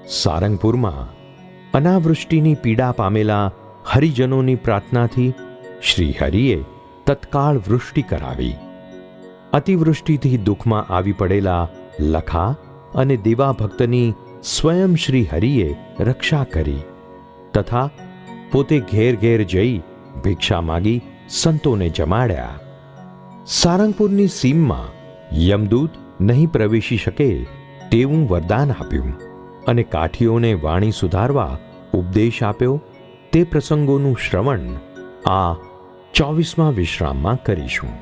સારંગપુરમાં અનાવૃષ્ટિની પીડા પામેલા હરિજનોની પ્રાર્થનાથી શ્રી હરિએ તત્કાળ વૃષ્ટિ કરાવી. અતિવૃષ્ટિથી દુઃખમાં આવી પડેલા લખા અને દેવા ભક્તની સ્વયં શ્રી હરિએ રક્ષા કરી તથા પોતે ઘેર ઘેર જઈ ભિક્ષા માગી સંતોને જમાડ્યા. સારંગપુરની સીમમાં યમદૂત નહીં પ્રવેશી શકે તેવું વરદાન આપ્યું અને કાઠીઓને વાણી સુધારવા ઉપદેશ આપ્યો. તે પ્રસંગોનું શ્રવણ આ 24મા વિશ્રામમાં કરીશું.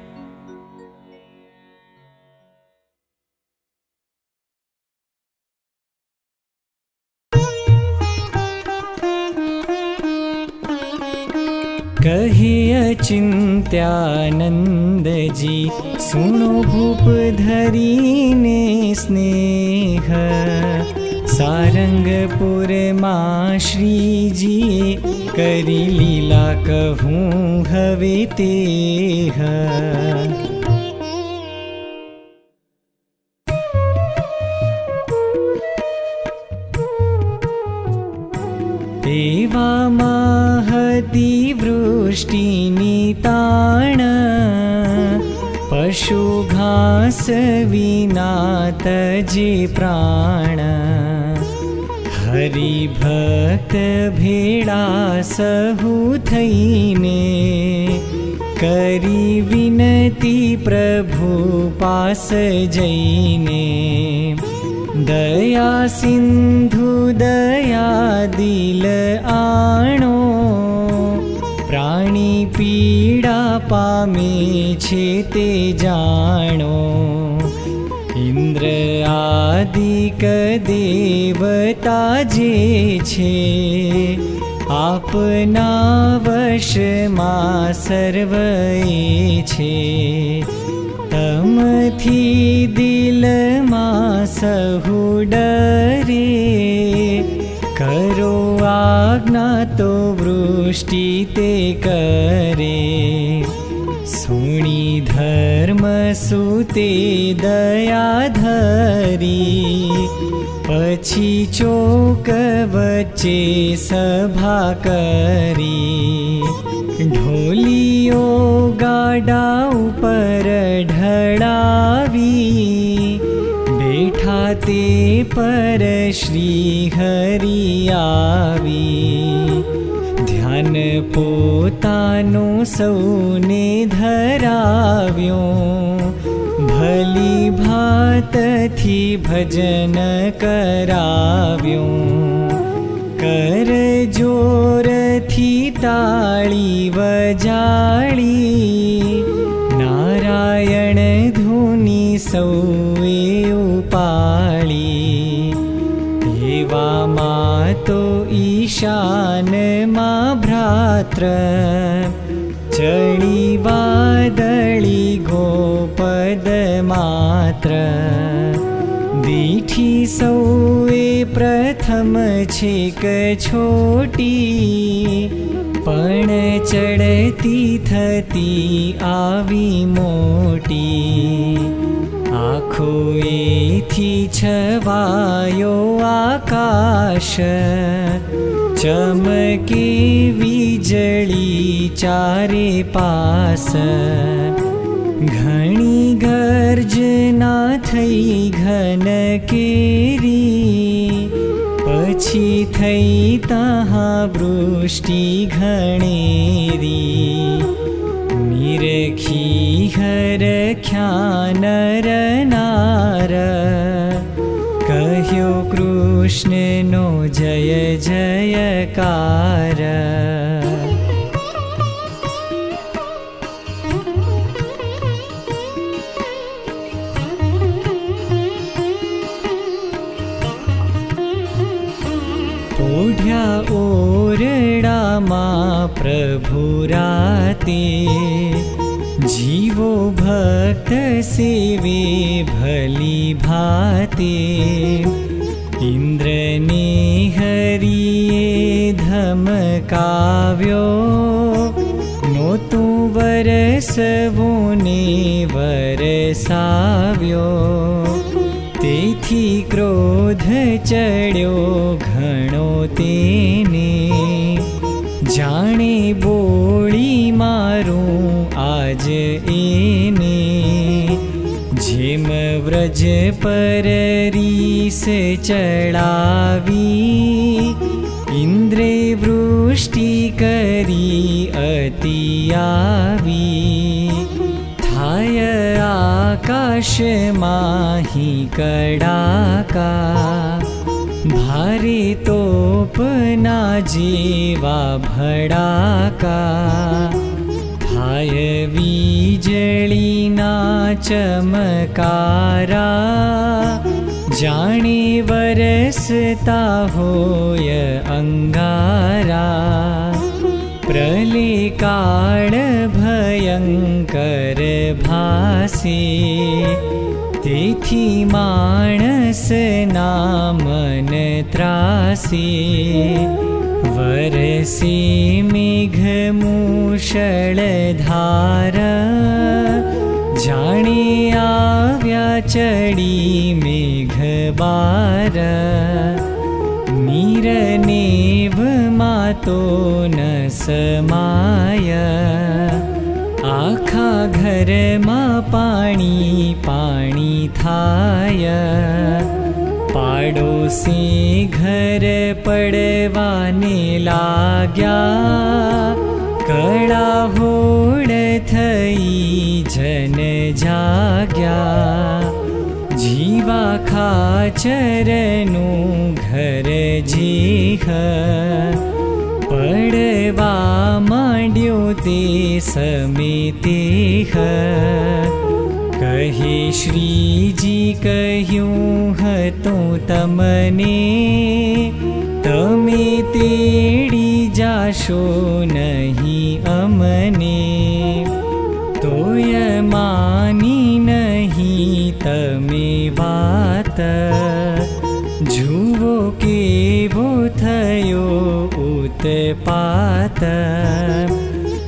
કહે અચિંત્યાનંદજી સુણો ભૂપ ધરીને સ્નેહ. સારંગપુરમાં શ્રીજીએ કરી લીલા કહું હવે તેહ. એવામાં હતી વૃષ્ટિની તાણ, પશુ ઘાસ વિના તજે પ્રાણ. હરિભક્ત ભેળા સહુ થઈને કરી વિનતી પ્રભુ પાસ જઈને. દયા સિંધુ દયા દિલ આણો, પ્રાણી પીડા પામે છે તે જાણો. ઇન્દ્ર આદિક દેવતા જે છે, આપના વશમાં સર્વે છે. તમથી દિલમાં સહુ ડરે, કરો આજ્ઞા તો વૃષ્ટિ તે કરે. સુણી ધર્મ સુતે દયા ધરી, પછી ચોક વચ્ચે સભા કરી. ઢોલીઓ ગાડા ઉપર ઢળાવી, બેઠા તે પર શ્રી હરિ આવી. ધ્યાન પોતાનું સૌને ધરાવ્યું, ભલી ભાતથી ભજન કરાવ્યું. કર જોરથી તાળી વજાળી, નારાયણ ધૂની સૌએ ઉપાળી. એવામાં તો ઈશાનમાં ભ્રાત્ર, ચડી વાદળી ગોપદ માત્ર. દીઠી સૌએ પ્રથમ છેક છોટી, પણ ચડતી થતી આવી મોટી. આખો એથી છવાયો આકાશ, ચમકે વીજળી ચારે પાસ. ઘણી ગર્જના થઈ ઘન કેરી, પછી થઈ તહાં વૃષ્ટિ ઘણેરી. નિરખી હરખ્યા નર નાર, કહ્યો કૃષ્ણનો જય જયકાર. ઓઢ્યા ઓરડામાં પ્રભુ રાતે, જીવો ભક્ત સેવે ભલી ભાતે. ઇન્દ્રને હરિએ ધમકાવ્યો, નોતું વરસવું ને વરસાવ્યો. તે તેથી ક્રોધ ચડ્યો ઘણો તેને, જાણે બોળી મારું આજ એને. જેમ વ્રજ પર રીસ ચડાવી, ઇન્દ્રે વૃષ્ટિ કરી અતિ આવી. થાય આકાશમાંહી કડાકા, ભારે તોપના જેવા ભડાકા. થાય વીજળીના ચમકારા, જાણે વરસતા હોય અંગારા. પ્રલય કાળ ભયંકર ભાસે, તેથી માણસના મન ત્રાસે. વરસે મેઘ મૂષળધારા, જાણે આવ્યા ચડી મેઘ બાર. નીરનેવમાં તો ન સમાય, આખા ઘરમાં પાણી પાણી થાય. પાડોશી ઘર પડવાને લાગ્યા, કળાહોડ થઈ જન જાગ્યા. જીવા ખાચરનું ઘર જેહ, પડવા માંડ્યો તે સમેતેહ. કહે શ્રીજી કહ્યું હતું તમને, તમે તેડી જાશો નહીં અમને. તોય માની નહીં તમે વાત, જુઓ કેવો થયો ઉત્પાત.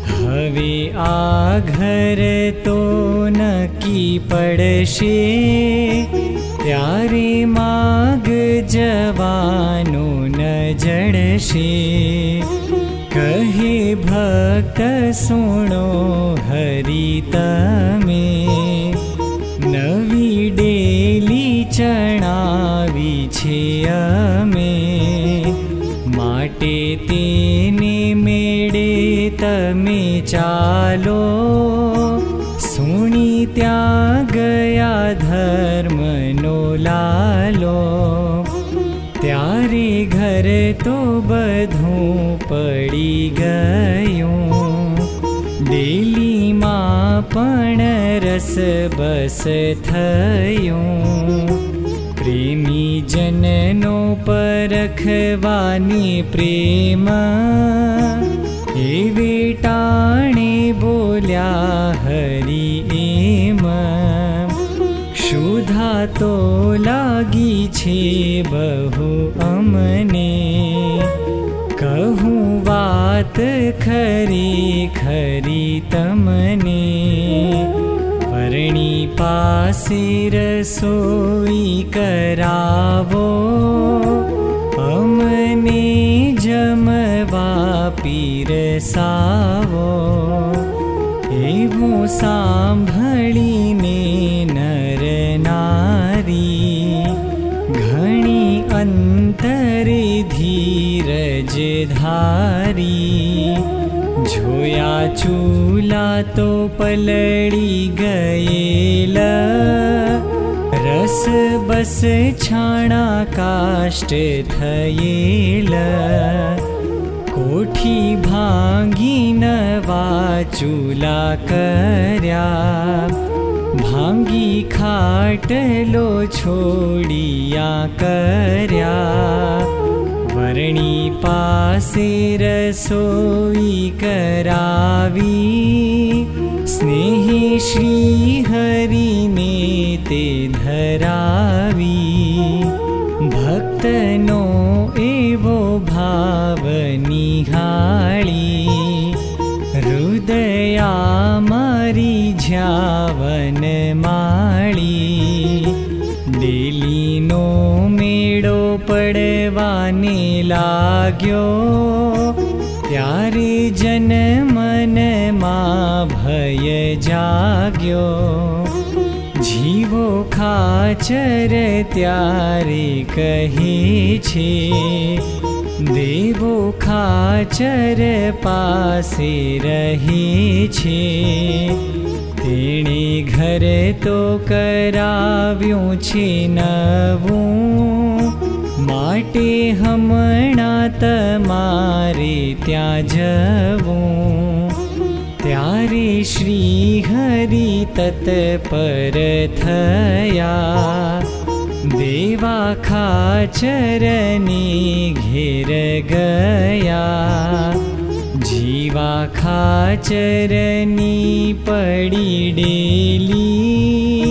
હવે આ ઘર તો નક્કી પડશે, ત્યારે માગ જવાનો ન જડશે. કહે ભક્ત સુણો હરિ તમે, નવી ડેલી ચણાવી છે અમે. માટે તેને મેળે તમે ચાલો, સુણી ત્યાં ગયા ધર્મનો લાલો. ત્યારે ઘર તો બધું પડી ગયું, ડેલીમાં પણ રસ બસ થયું. પ્રેમી જનનો પરખવાની પ્રેમ, એ વેટાણે બોલ્યા હરિ એમ. ક્ષુધા તો લાગી છે બહુ અમને, કહું વાત ખરી ખરી તમને. વરણી પાસે રસોઈ કરાવો, અમને જમવા પીરસાવો. એવું સાંભળીને નર નારી, ઘણી અંતરે ધીરજ ધારી. જોયા ચૂલા તો પલળી ગયેલા, રસ બસ છાણા કાષ્ટ થયેલા. કોઠી ભાંગી નવા ચૂલા કર્યા, ભાંગી ખાટલો છોડિયા કર્યા. વરણી પાસે રસોઈ કરાવી, સ્નેહી શ્રી હરિને તે ધરાવી. ભક્તનો એવો ભાવ નિહાળી, હૃદયા મારી જ્યાવન માળી. ડેલી પડવાને લાગ્યો, ત્યારે જન મનમાં ભય જાગ્યો. જીવો ખાચર ત્યારે કહે છે, દેવો ખાચર પાસે રહે છે. તેણે ઘર તો કરાવ્યું છે નવું, માટે હમણાં તમારે ત્યાં જવું. ત્યારે શ્રી હરિ તત્પર થયા, દેવા ખાચરને ઘેર ગયા. જીવા ખાચરની પડી ડેલી,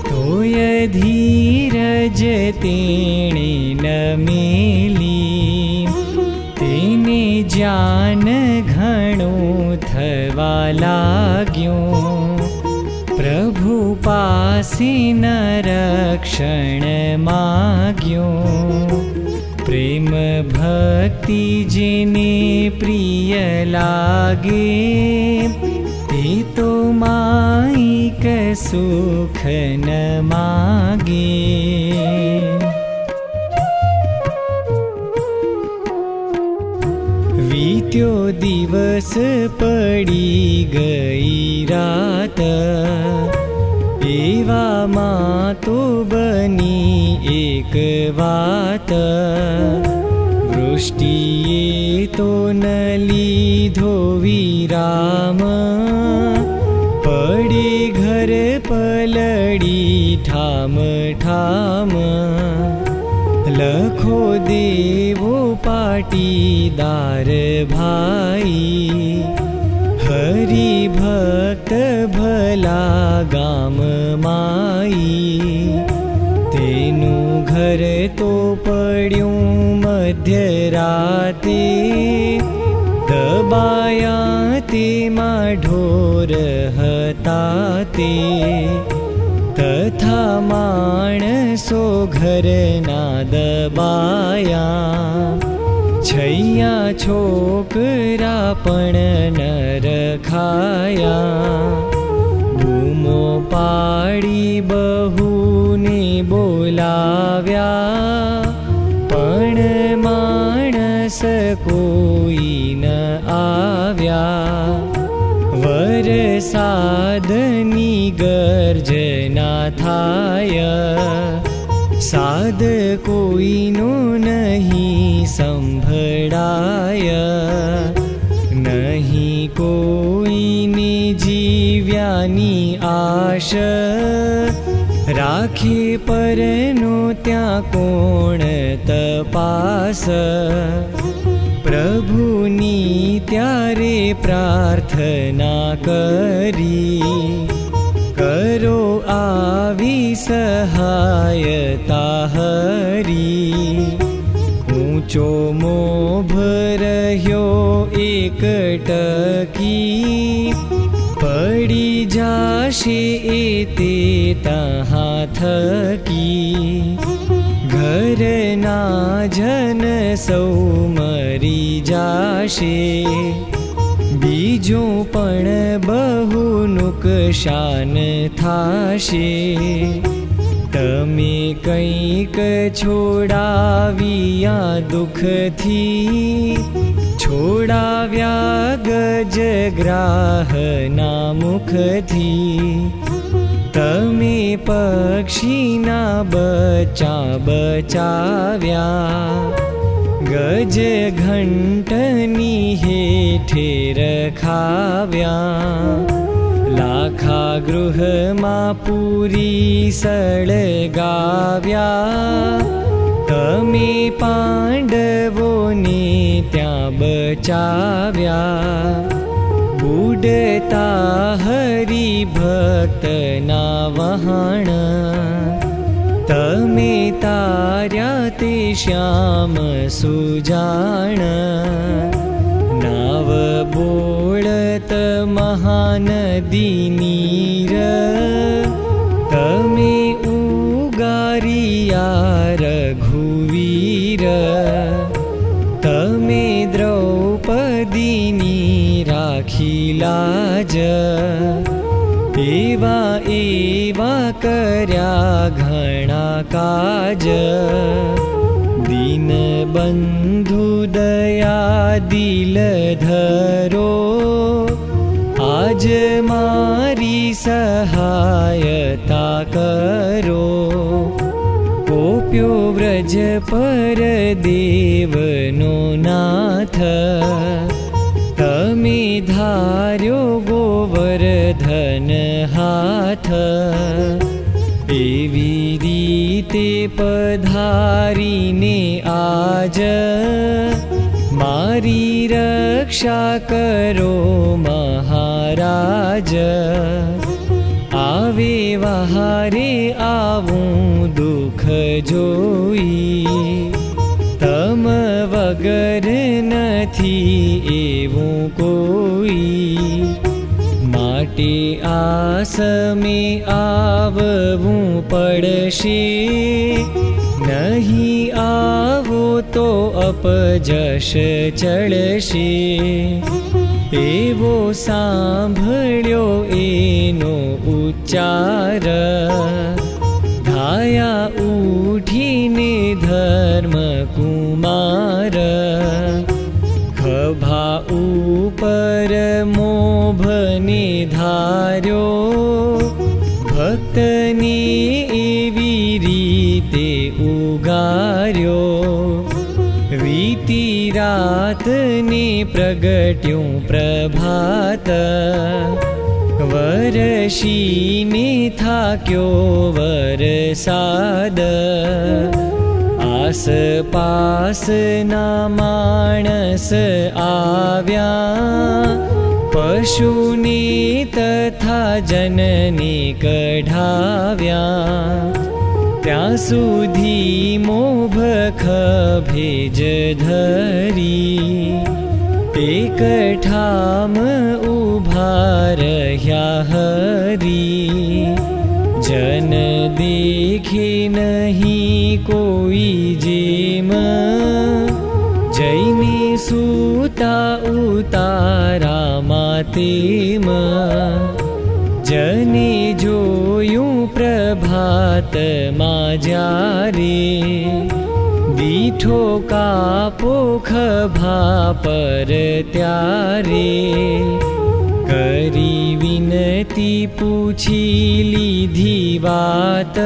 તોય ધીરજ તેણે ન મેલી. તેને જ્ઞાન ઘણું થવા લાગ્યું, પ્રભુ પાસે ન રક્ષણ માગ્યું. પ્રેમ ભક્તિ જેને પ્રિય લાગે, તે તો માઈક સુખ ન માગે. વીત્યો દિવસ પડી ગઈ રાત, એવામાં તો બની એક વાત. વૃષ્ટિએ તો ન લીધો વિરામ, પડે ઘર પલળી ઠામ ઠામ. લખો દેવો પાટીદાર ભાઈ, હરિ ભક્ત ભલા ગામ માઈ. તેનું ઘર તો પડ્યું મધ્યરાતે, દબાયા તેમાં ઢોર હતા તે. તથા માણસો ઘરના દબાયા, છૈયા છોકરા પણ ન રખાયા. બૂમો પાડી બહુને બોલાવ્યા, પણ માણસ કોઈ ન આવ્યા. વરસાદની ગર્જના થાય, સાદ કોઈનો નહીં સંભળાય. નહીં કોઈને જીવ્યાની આશ, રાખે પરનો ત્યાં કોણ તપાસ. પ્રભુની ત્યારે પ્રાર્થના કરી, કરો આવી સહાયતા હરી. ઊંચો મોભ રહ્યો એક ટકી, પડી જાશે એ તે તહાં થકી. ઘરના જન સૌ મરી જાશે, બીજો પણ બહુ નુકસાન થાશે. તમે કંઈક છોડાવ્યા દુઃખથી, છોડાવ્યા ગજગ્રાહના મુખથી. તમે પક્ષીના બચ્ચા બચાવ્યા, ગજ ઘંટની હેઠે રખાવ્યા. લાખા ગૃહમાં પૂરી સળગાવ્યા, તમે પાંડવોને ત્યાં બચાવ્યા. બુડતા હરિભક્તના વહાણ, તમે તાર્યા તે શ્યામ સુજાણ. નાવ બોળત મહાનદી નીર, તમે ઉગારિયા રઘુવીર. વીર તમે દ્રૌપદીની રાખી લાજ એવા એવા કર્યા ઘણા કાજ દીનબંધુ દયા દિલ ધરો આજ મારી સહાયતા કરો કોપ્યો વ્રજ પર દેવનો નાથ તમે ધાર્યો ગોવર્ધન હાથ એવી રીતે પધારીને આજ મારી રક્ષા કરો મહારાજ આવે વહારે આવું દુઃખ જોઈ તમ વગર નથી એવું કોઈ માટે આસમે આવવું પડશે નહીં આવો તો અપજશ ચડશે એવો સાંભળ્યો એનો ઉચ્ચાર ધાયા ઉઠીને ધર્મ કુમાર ખભા ઉપર મોભને ધાર્યો ભક્તને એવી રીતે ઉગાર્યો વીતી રાતને પ્રગટ્યું પ્રભાત વરશીને થાક્યો વરસાદ આસપાસના માણસ આવ્યા પશુને તથા જનને કઢાવ્યા ત્યાં સુધી મોભ ખભેજ ધરી એકઠામ ઊભા રહ્યા હરી જન દેખે નહીં કોઈ જેમ જઈને સૂતા ઉતારામાં તેમ જને જોયું પ્રભાતમાં જ્યારે દીઠો કાપો ખભા પર ત્યારે કરી વિનતી પૂછી લીધી વાત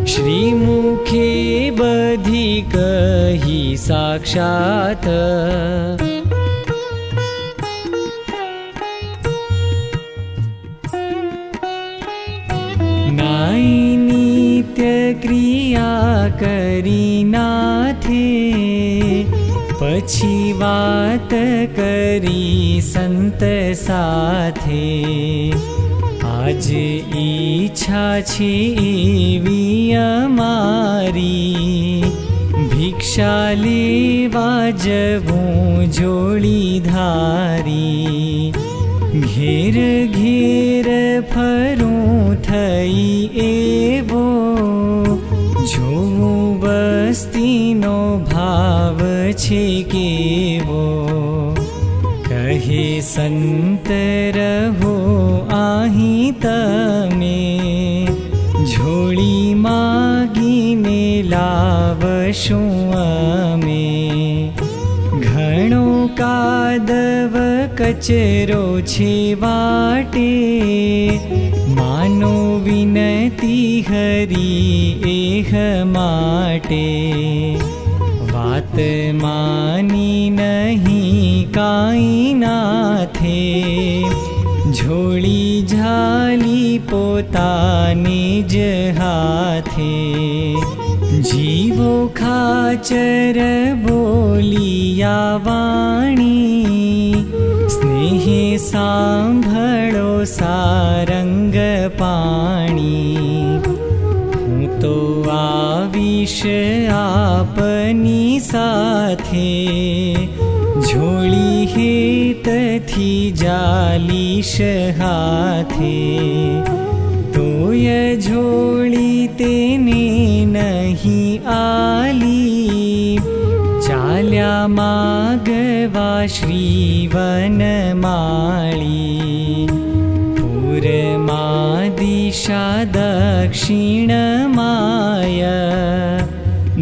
શ્રી મુખે બધી કહી સાક્ષાત નાઈ નિત્ય ક્રિયા કરી નાથે પછી વાત કરી સંત સાથે આજે ઈચ્છા છે એવી અમારી ભિક્ષા લેવા જવું જોડી ધારી ઘેર ઘેર ફરું થઈ એવો જોવું વસ્તીનો ભાવ છે કેવો કહે સંત રહો અહીં તમે ઝોળી માગીને લાવશું અમે ઘણો કાદવ કચરો છે વાટે માનો વિનતી હરી એહ માટે વાત માની નહીં કાંઈ નાથે ઝોળી ઝાલી પોતાની જ હાથે જીવો ખાચર બોલિયા વાણી સ્નેહે સાંભળો સારંગ પાણી હું તો આવીશ આપની સાથે ઝોળી હેતથી જાલીશ હાથે તો જોય જોડી તેને નહીં આલી, ચાલ્યા માગવા શ્રી વનમાળી. પૂરમાં દિશા દક્ષિણમાય,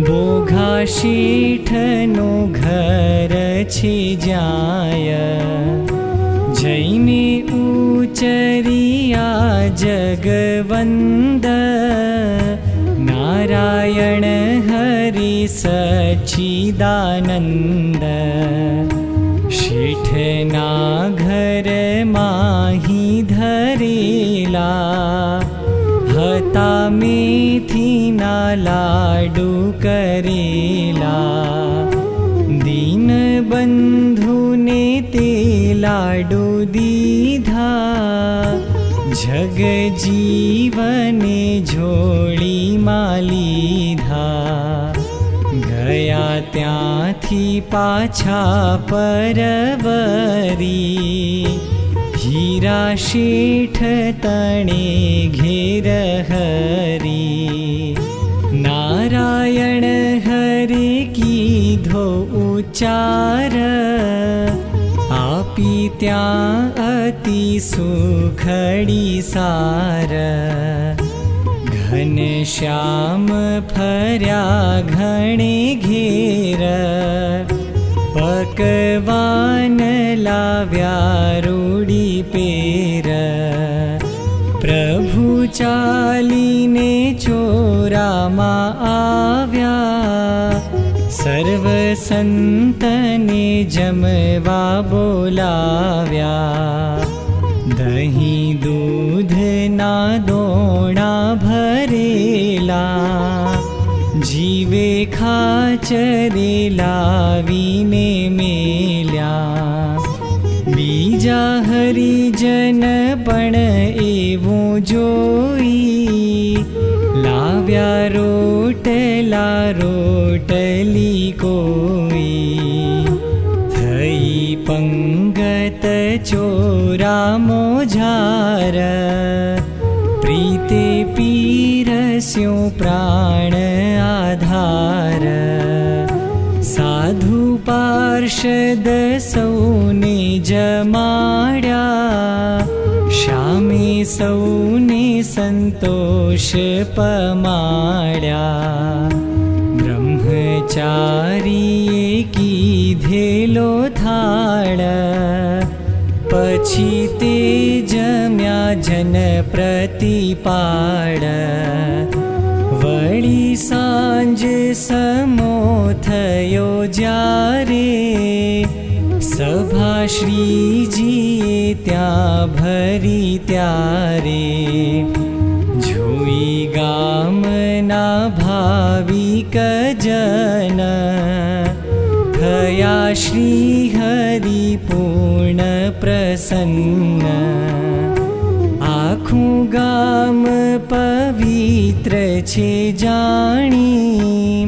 બોઘા શેઠનું ઘર છે જાય. જઈને ઉચરિયા જગવંદ, નારાયણ હરિ સચ્ચિદાનંદ. શેઠના ઘરમાં હિ ધરેલા, હતા મેથીના લાડુ કરેલા. દીનબંધુને તે લાડુ દીધા, જગજીવને જોડીમાં લીધા. ગયા ત્યાંથી પાછા પરવરી, હીરા શેઠ તણે ઘેર હરી. નારાયણ હરે કીધો ઉચ્ચાર, આપી ત્યાં અતિ સુખડી સાર. ઘનશ્યામ ફર્યા ઘણે ઘેર, પકવાન લાવ્યા રૂડી પેર. પ્રભુ ચાલીને ચોરામાં આવ્યા, સર્વ સંતને જમવા બોલાવ્યા. દહીં દૂધના દોણા ભરેલા, જીવે ખાચરે લાવીને મેલ્યા. બીજા હરિજન પણ એવું જોઈ, લાવ્યા રોટલા રોટલી કોઈ. થઈ પંગત ચોરા મોજાર, પ્રીતે પીરસ્યો પ્રાણ આધાર. સાધુ પાર્ષદ સૌને જમાડ્યા, શામે સૌને સંતોષ પમાડ્યા. બ્રહ્મચારીએ કીધેલો થાળ, પછી તે જમ્યા જન પ્રતિપાળ. વળી સાંજ સમો થયો જ્યારે, સભા શ્રીજીએ ત્યાં ભરી ત્યારે. જોઈ ગામના ભાવિક જન, થયા શ્રી હરિ પૂર્ણ પ્રસન્ન. આખું ગામ પવિત્ર છે જાણી,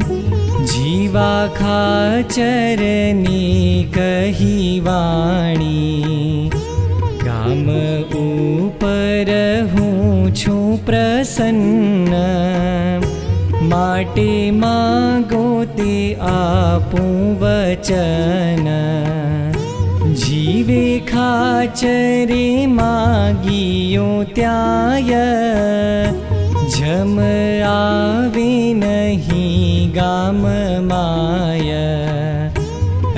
જીવા ખાચરને કહી વાણી. ગામ ઉપર હું છું પ્રસન્ન, માટે માગો તે આપું વચન. જીવે ખાચરે માગીયો ત્યાય, જમ આવે નહીં ગામ માય.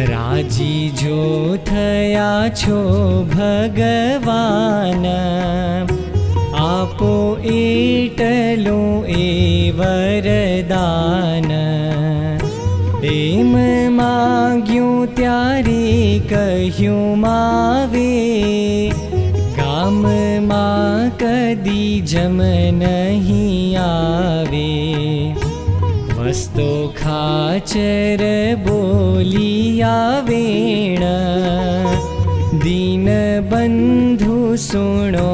રાજી જો થયા છો ભગવાન, આપો એટલું એ વરદાન. એમ માગ્યું ત્યારે કહ્યું માવે, ગામમાં કદી જમ નહીં આવે. વસ્તો ખાચર બોલિયા વેણ, દીન બંધુ સુણો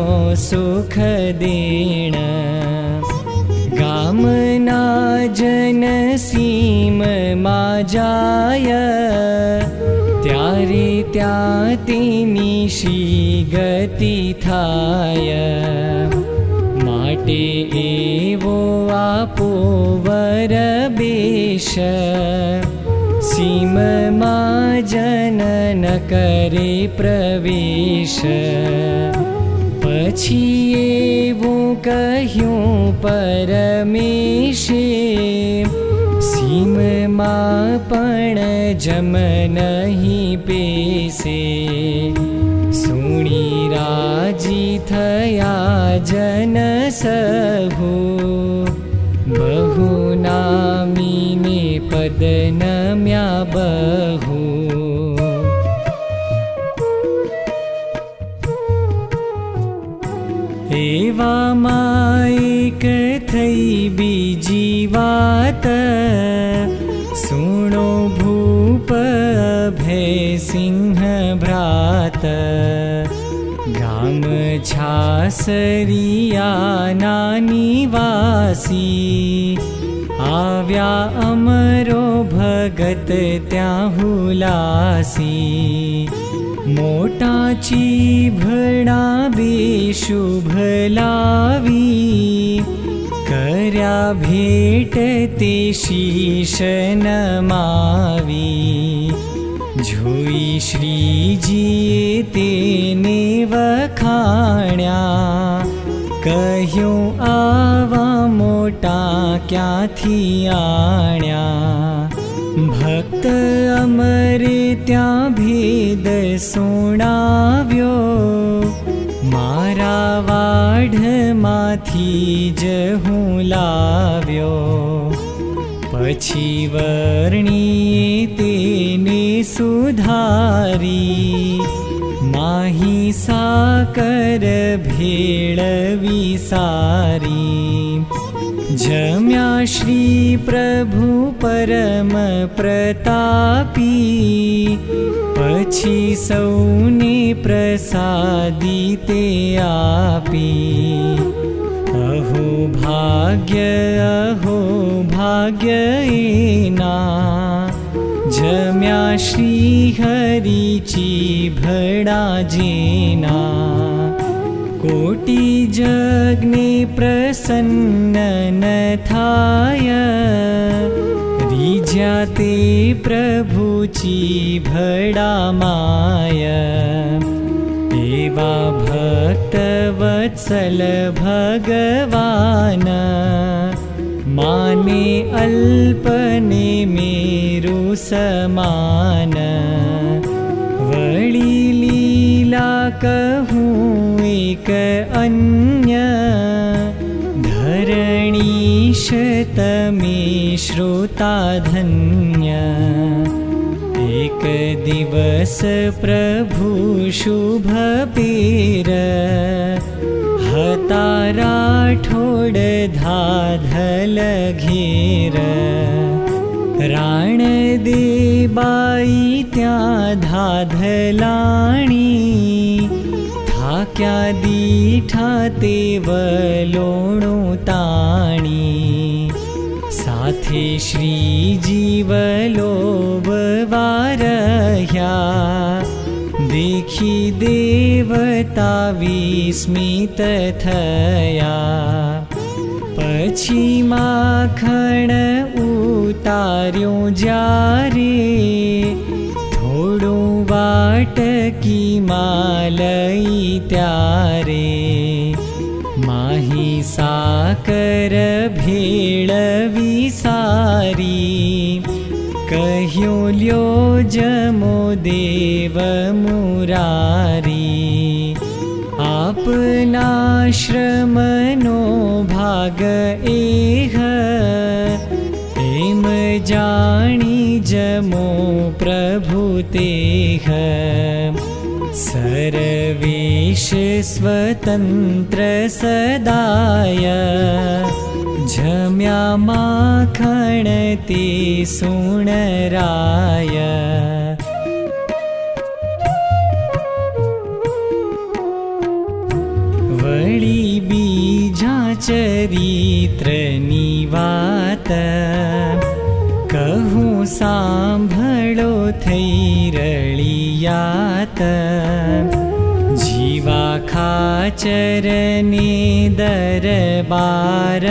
સુખ દેણ. ગામના જન સીમમાં જાય, ત્યારે ત્યાં તેની શી ગતિ થાય. માટે માટે એવો આપો વર બેશ, સીમમાં જન ન કરે પ્રવેશ. પછી એવું કહ્યું પરમેશે, સીમમાં પણ જમ નહીં પેસે. સુણી રાજી થયા જન સહુ, બહુ નામીને પદ નમ્યા બહુ. એવામાં એક થઈ બીજી વાત, સુણો ભૂપ અભય સિંહ ભ્રાત. ગામ છાસરિયાના નિવાસી, આવ્યા અમરો ભગત ત્યાં હુલાસી. મોટા ચીભડા બે શુભ લાવી, કર્યા ભેટ તે શીશ નમાવી. જોઈ શ્રીજીએ તેને વખાણ્યા, કહ્યું આવા મોટા ક્યાંથી આણ્યા. ભક્ત અમરે ત્યાં ભેદ સુણાવ્યો, મારા વાઢમાંથી જ હું લાવ્યો. પછી વર્ણીએ તેને સુધારી, માહી સાકર ભેળવી સારી. જમ્યા શ્રી પ્રભુ પરમ પ્રતાપી, પછી સૌને પ્રસાદી તે આપી. અહો ભાગ્ય એના, જમ્યા શ્રી હરિ ચીભડા જેના. કોટી જગને પ્રસન્ન ન થાય, રીઝ્યા તે પ્રભુ ચીભડા માય. એવા ભક્ત વત્સલ ભગવાન, માને અલ્પને મેરુ સમાન. વળી લીલા કહું એક અન્ય, ધરણીશ તમે શ્રોતા ધન્ય. એક દિવસ પ્રભુ શુભ પેર, હતા રાઠોડ ધાધલ ઘેર. રાણ દેબાઈ ત્યાં ધાધલાણી, થાક્યા દીઠા તે વલોણું તાણી. સાથે શ્રીજી વલોવવા રહ્યા, દેખી દેવતા વિસ્મિત થયા. પછી માખણ ઉતાર્યો જ્યારે, થોડું વાટકી માલઈ ત્યારે. માહી સાકર ભેળવી સારી, કહ્યું લ્યો જમો દેવ મુરારી. આપના શ્રમનો ભાગ એહ, એમ જાણી જમો પ્રભુ તેહ. સર્વેશ સ્વતંત્ર સદાય, જમ્યા માખણ તે સુણરાય. વળી બીજા ચરિત્રની વાત, કહું સાંભળો થઈ રળિયાત. જીવ એવા ખાચરને દરબાર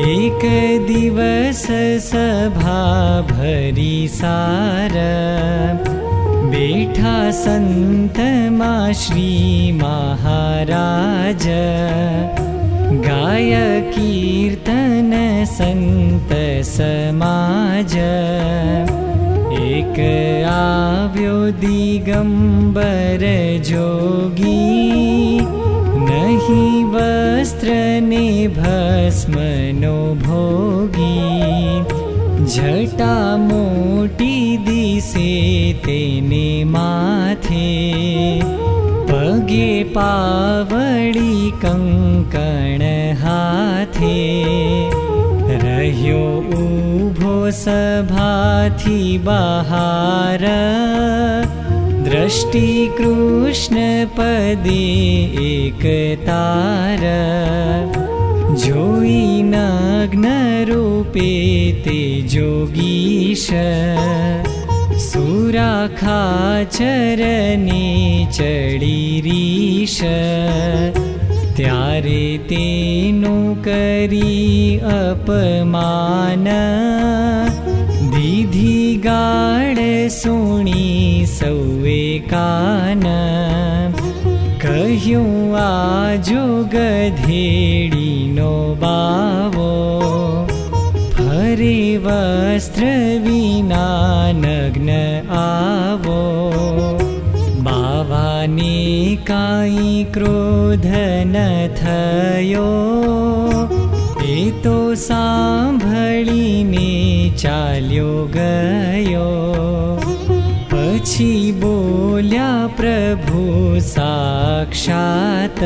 એક દિવસ સભા ભરી સાર બેઠા સંતમાં શ્રી મહારાજ ગાય કીર્તન સંત સમાજ એક આવ્યો દિગંબર જોગી નહીં વસ્ત્રને ભસ્મનો ભોગી જટા મોટી દિશે તેને માથે પગે પાવડી કંકણ હાથે રહ્યો ઊભો સભાથી બહાર દ્રષ્ટિ કૃષ્ણ પદે એક તાર જોઈ નગ્ન રૂપે તે જોગીશ સુરા ખાચરને ચડી રીશ ત્યારે તેનું કરી અપમાન દીધી ગાળ સુણી સૌએ કાન કહ્યું આ જો ગધેડીનો બાવો ફરે વસ્ત્ર વિના નગ્ન આવો બાવાને કાંઈ ક્રોધ ન થયો એ તો સાંભળીને ચાલ્યો ગયો પછી બોલ્યા પ્રભુ સાક્ષાત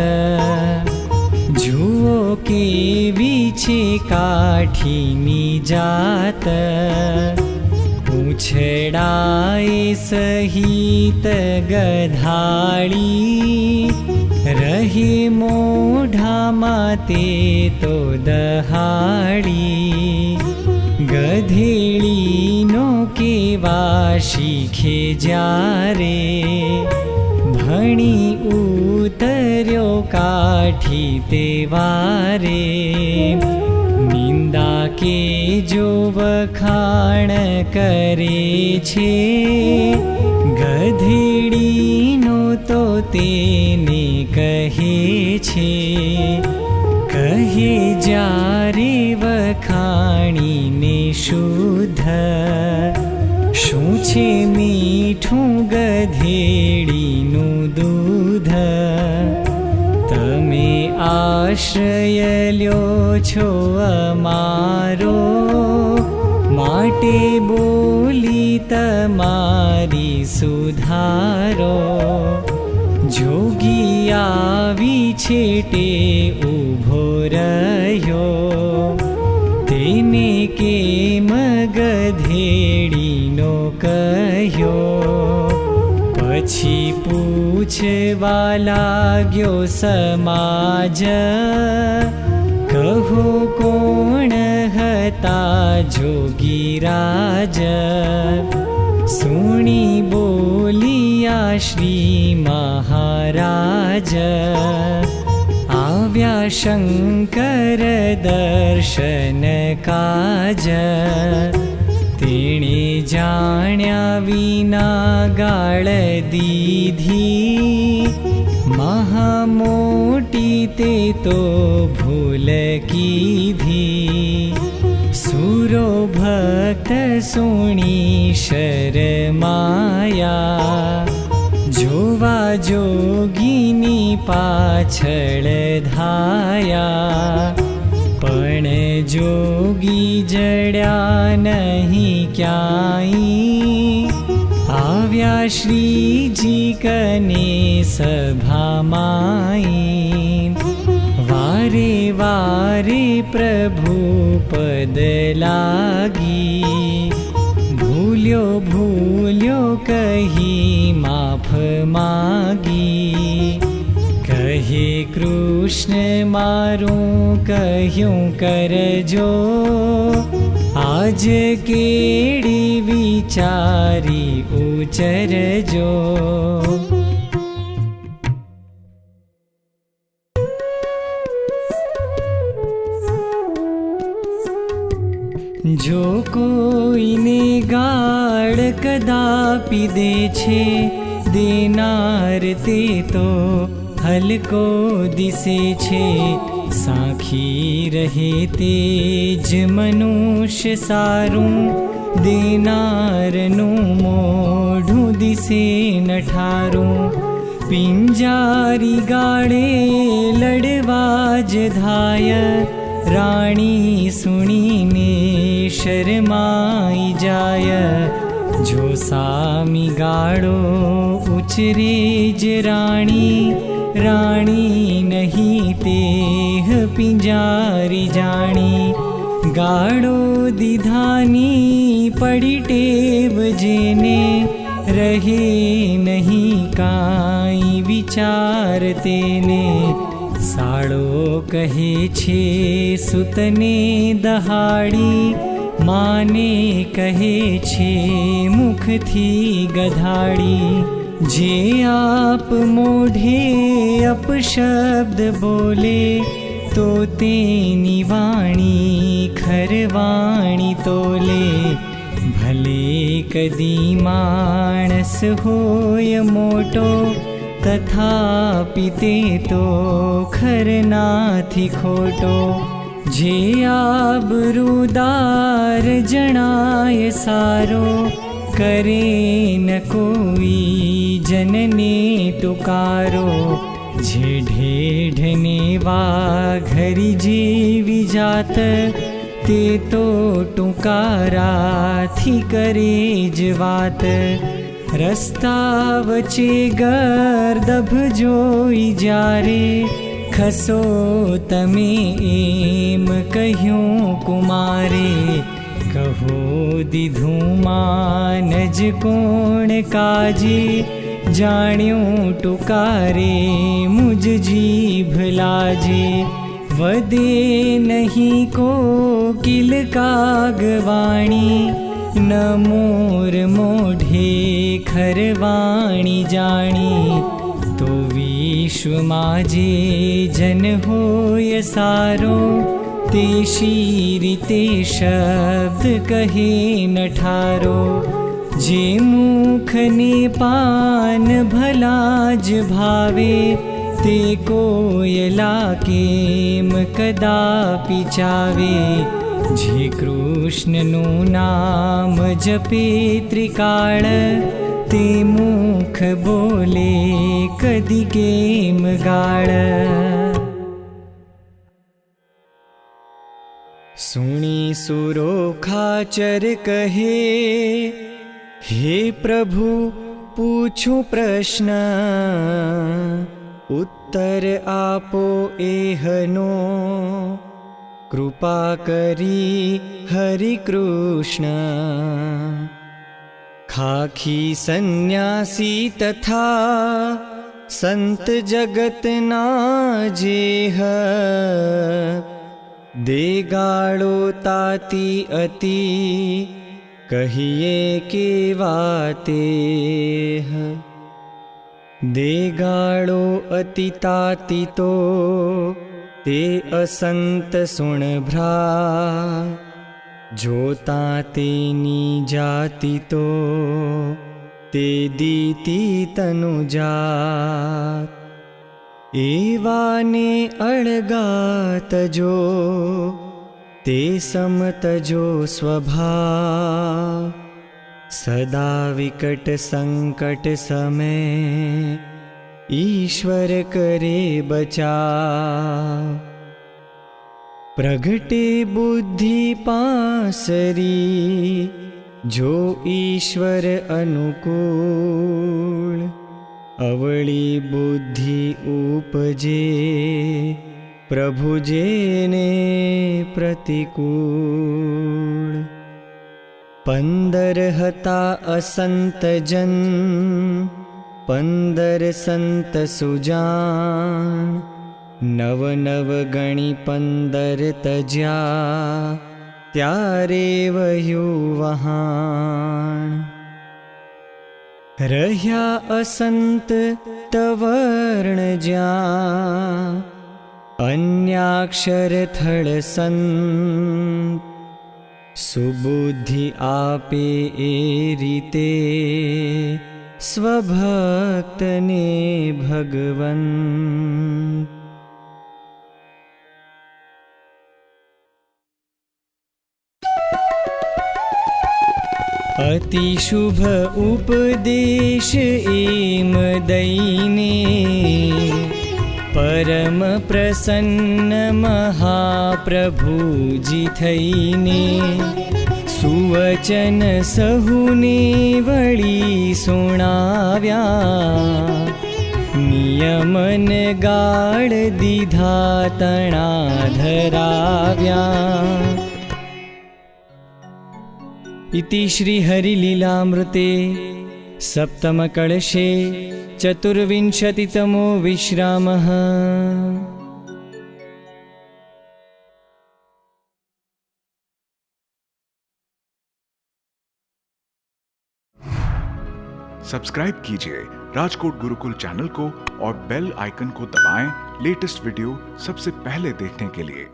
જુઓ કેવી છે કાઠીની જાત પૂંછડાએ સહિત ગધાડી રહે મોઢામાં તે તો દહાડી ગધેડીનો કેવા શીખે જ્યારે ભણી ઉતર્યો કાઠી તે વારે નિંદા કે જો વખાણ કરે છે ગધેડીનો તો તેને કહે છે કહે જ્યારે વખાણીને શુદ્ધ શું છે મીઠું ગધેડીનું દૂધ તમે આશ્રય લ્યો છો અમારો માટે બોલી તમારી સુધારો જોગી આવી છેટે ઊભો રહ્યો તેને કેમ ગધેડીનો કહ્યો પછી પૂછવા લાગ્યો સમાજ કહો કોણ હતા જોગીરાજ સુણી બોલિયા શ્રી મહારાજ આવ્યા શંકર દર્શન કાજ તેણે જાણ્યા વિના ગાળ દીધી મહામોટી તે તો ભૂલ કીધી સુરો ભક્ત સુણી શરમાયા જોવા જોગીની પાછળ ધાયા પણ જોગી જડ્યા નહીં ક્યાંય આવ્યા શ્રીજી કને સભામાં વારે વારે પ્રભુ પદ લાગી ભૂલ્યો ભૂલ્યો કહી માફ માગી કહે કૃષ્ણ મારું કહ્યું કરજો આજ કેડી વિચારી ઉચરજો જો કોઈને ગાળ કદાપી દે છે, દેનાર તે તો હલકો દિસે છે. સાખી રહે તે જ મનુષ્ય સારું, દેનારનું મોઢું દિસે નઠારું. પિંજારી ગાળે લડવા જ ધાય, રાણી સુણીને શરમાઈ જાય. જો સામી ગાળો ઉછરે જ રાણી, રાણી નહીં તે પિંજારી જાણી. ગાળો દીધાની પડી ટેવ જેને, રહે નહીં કાંઈ વિચાર તેને. સાળો કહે છે સુતને દહાડી, માને કહે છે મુખથી ગધાડી. જે આપ મોઢે અપશબ્દ બોલે, તો તેની વાણી ખરવાણી તોલે. ભલે કદી માણસ હોય મોટો, તથાપિ તે તો ખરનાથી ખોટો. જે આબરૂદાર જણાય સારો, કરે ન કોઈ જનને ટુકારો. જે ઢેઢને વાઘરી જેવી જાત, તે તો ટુકારાથી કરે જ વાત. રસ્તા વચ્ચે ગર્દભ જોઈ જ્યારે, ખસો તમે એમ કહ્યું કુમારે. કહો દીધું માન જ કોણ કાજે, જાણ્યું ટુકારે મુજ જીભ લાજે. વદે નહીં કોકિલ કાગવાણી, ન મોર મોઢે ખરવાણી જાણી. તો વિશ્વમાં જે જન હોય સારો, તે શી રીતે શબ્દ કહે નઠારો. જે મુખને પાન ભલા જ ભાવે, તે કોયલા કેમ કદાપી ચાવે. જે કૃષ્ણનું નામ જપે ત્રિકાળ, તે મુખ બોલે કદી કેમ ગાળ. સુણી સુરો ખાચર કહે, હે પ્રભુ પૂછું પ્રશ્ન, ઉત્તર આપો એહનો. કૃપા કરી હરિ કૃષ્ણ. ખાખી સંન્યાસી તથા સંત જગતના જેહ, દે ગાળો તાતી અતિ કહીએ કેવા તે. દે ગાળો અતિ તાતી તો તે અસંત સુણ ભ્રા. જોતા તેની જાતિ તો તે દીતી તનુજાત. એવાને અળગાતજો, તે સમતજો સ્વભાવ. સદા વિકટ સંકટ સમય, ઈશ્વર કરે બચાવ. પ્રગટે બુદ્ધિ પાંસરી, જો ઈશ્વર અનુકૂળ. અવળી બુદ્ધિ ઉપજે, પ્રભુ જેને પ્રતિકૂળ. 15 હતા અસંત જન, 15 સંત સુજાણ. 9 ગણી 15 તજ્યા, ત્યારે વહ્યું વહાણ. રહ્યા અસંત તવર્ણ જ્યાં, અન્યાક્ષર થળ સંત. सुबुद्धि आपे ए रीते स्वभक्तने भगवन्। अति शुभ उपदेश एम दईने परम प्रसन्न महाप्रभु जी थईने सुवचन सहुने वળી सुणाव्या नियमन गाळ दीधा तणा धराव्या। इति श्रीहरिलीलामृते सप्तमकलशे चतुर्विंशतितमो विश्रामः। सब्सक्राइब कीजिए राजकोट गुरुकुल चैनल को और बेल आइकन को दबाएं लेटेस्ट वीडियो सबसे पहले देखने के लिए।